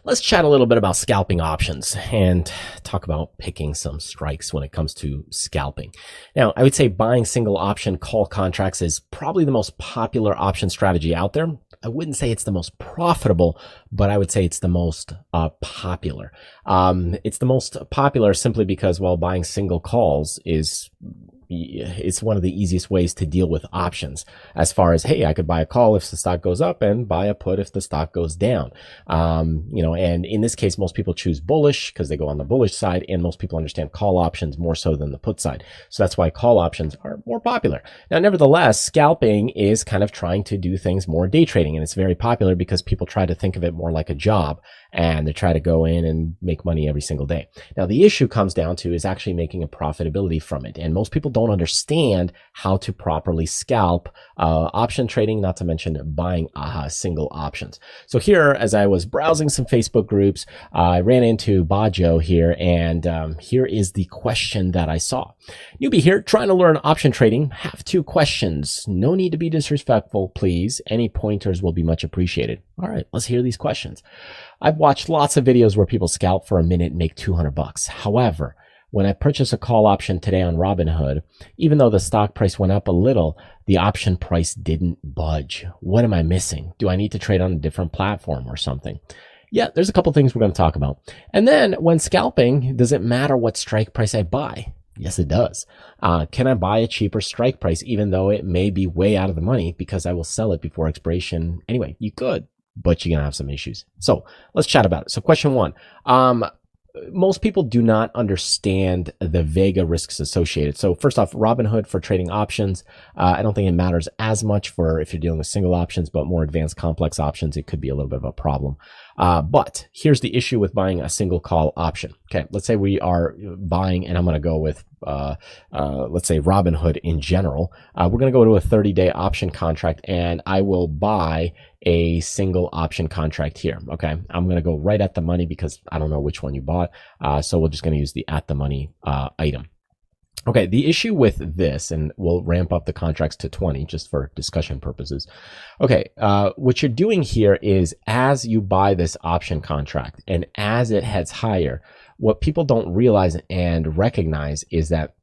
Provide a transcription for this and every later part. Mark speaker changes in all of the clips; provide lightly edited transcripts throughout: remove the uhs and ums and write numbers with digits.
Speaker 1: Let's chat a little bit about scalping options and talk about picking some strikes when it comes to scalping. Now, I would say buying single option call contracts is probably the most popular option strategy out there. I wouldn't say it's the most profitable, but I would say it's the most popular. It's the most popular simply because, well, buying single calls is it's one of the easiest ways to deal with options as far as, hey, I could buy a call if the stock goes up and buy a put if the stock goes down. And in this case, most people choose bullish because they go on the bullish side, and most people understand call options more so than the put side. So that's why call options are more popular. Now, nevertheless, scalping is kind of trying to do things more day trading, and it's very popular because people try to think of it more like a job and they try to go in and make money every single day. Now, the issue comes down to is actually making a profitability from it. And most people don't understand how to properly scalp option trading, not to mention buying single options. So here, as I was browsing some Facebook groups, I ran into Bajo here, and here is the question that I saw. Newbie here, trying to learn option trading. Have 2 questions. No need to be disrespectful, please. Any pointers will be much appreciated. All right, let's hear these questions. I've watched lots of videos where people scalp for a minute and make $200. However, when I purchased a call option today on Robinhood, even though the stock price went up a little, the option price didn't budge. What am I missing? Do I need to trade on a different platform or something? Yeah, there's a couple things we're going to talk about. And then when scalping, does it matter what strike price I buy? Yes, it does. Can I buy a cheaper strike price even though it may be way out of the money because I will sell it before expiration? Anyway, you could, but you're going to have some issues. So let's chat about it. So question 1. Most people do not understand the Vega risks associated. So first off, Robinhood for trading options. I don't think it matters as much for if you're dealing with single options, but more advanced complex options, it could be a little bit of a problem. But here's the issue with buying a single call option. Okay, let's say we are buying, and I'm going to go with, let's say Robinhood in general. We're going to go to a 30-day option contract, and I will buy a single option contract here. Okay, I'm going to go right at the money because I don't know which one you bought. So we're just going to use the at the money item. Okay, the issue with this, and we'll ramp up the contracts to 20 just for discussion purposes. Okay, what you're doing here is as you buy this option contract and as it heads higher, what people don't realize and recognize is that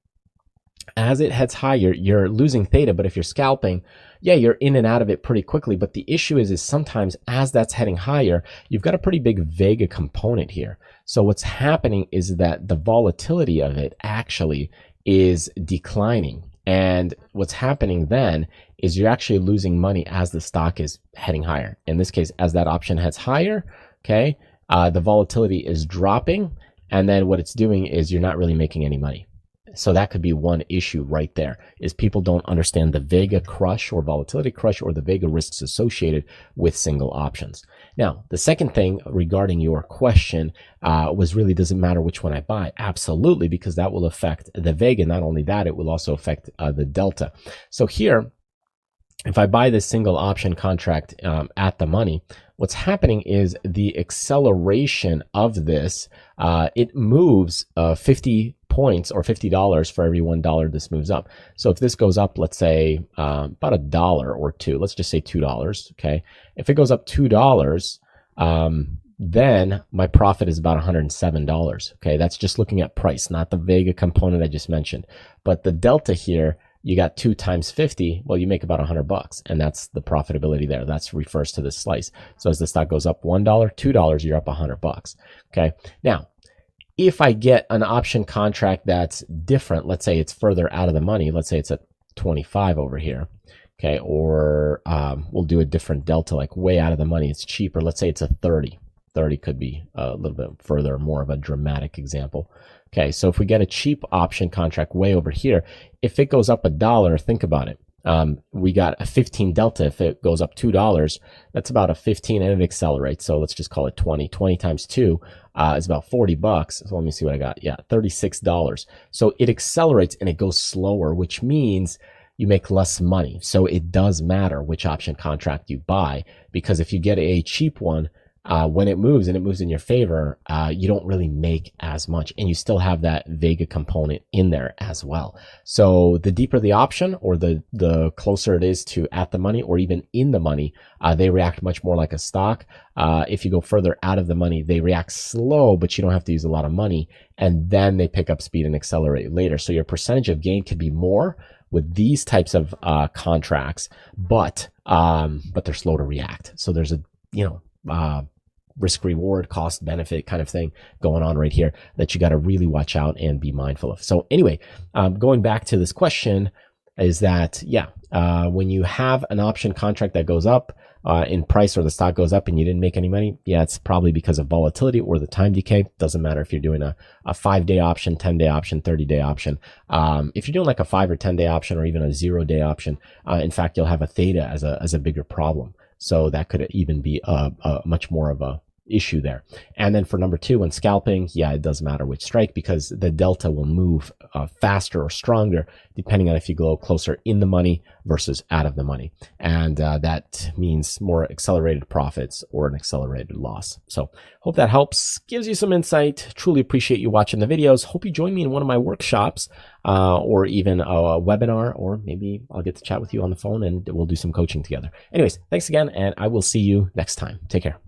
Speaker 1: as it heads higher, you're losing theta, but if you're scalping, yeah, you're in and out of it pretty quickly. But the issue is sometimes as that's heading higher, you've got a pretty big Vega component here. So what's happening is that the volatility of it actually is declining. And what's happening then is you're actually losing money as the stock is heading higher. In this case, as that option heads higher, okay, the volatility is dropping. And then what it's doing is you're not really making any money. So that could be one issue right there, is people don't understand the Vega crush or volatility crush or the Vega risks associated with single options. Now, the second thing regarding your question was really, does it matter which one I buy? Absolutely, because that will affect the Vega. Not only that, it will also affect the Delta. So here, if I buy this single option contract at the money, what's happening is the acceleration of this, it moves 50 points or $50 for every $1 this moves up. So if this goes up, let's say about $1 or $2, let's just say $2, okay? If it goes up $2, then my profit is about $107, okay? That's just looking at price, not the Vega component I just mentioned. But the Delta here, you got 2 times 50, well, you make about $100, and that's the profitability there. That's refers to this slice. So as the stock goes up $1, $2, you're up $100, okay? Now, if I get an option contract that's different, let's say it's further out of the money, let's say it's at 25 over here, okay, or we'll do a different Delta, like way out of the money, it's cheaper, let's say it's a 30. 30 could be a little bit further, more of a dramatic example. Okay, so if we get a cheap option contract way over here, if it goes up $1, think about it. We got a 15 Delta. If it goes up $2, that's about a 15, and it accelerates. So let's just call it 20. 20 times 2 is about $40. So let me see what I got. Yeah, $36. So it accelerates and it goes slower, which means you make less money. So it does matter which option contract you buy, because if you get a cheap one, when it moves and it moves in your favor, you don't really make as much, and you still have that Vega component in there as well. So the deeper the option, or the closer it is to at the money or even in the money, they react much more like a stock. If you go further out of the money, they react slow, but you don't have to use a lot of money, and then they pick up speed and accelerate later. So your percentage of gain could be more with these types of contracts, but they're slow to react. So there's a risk reward, cost benefit kind of thing going on right here that you got to really watch out and be mindful of. So anyway, going back to this question is that, when you have an option contract that goes up in price, or the stock goes up and you didn't make any money, it's probably because of volatility or the time decay. Doesn't matter if you're doing a 5-day option, 10-day option, 30-day option. If you're doing like a 5 or 10-day option, or even a 0-day option, in fact, you'll have a theta as a bigger problem. So that could even be a much more of a issue there. And then for number 2, when scalping, it does matter which strike, because the delta will move faster or stronger depending on if you go closer in the money versus out of the money. And that means more accelerated profits or an accelerated loss. So hope that helps, gives you some insight. Truly appreciate you watching the videos. Hope you join me in one of my workshops, or even a webinar, or maybe I'll get to chat with you on the phone and we'll do some coaching together. Anyways, thanks again, and I will see you next time. Take care.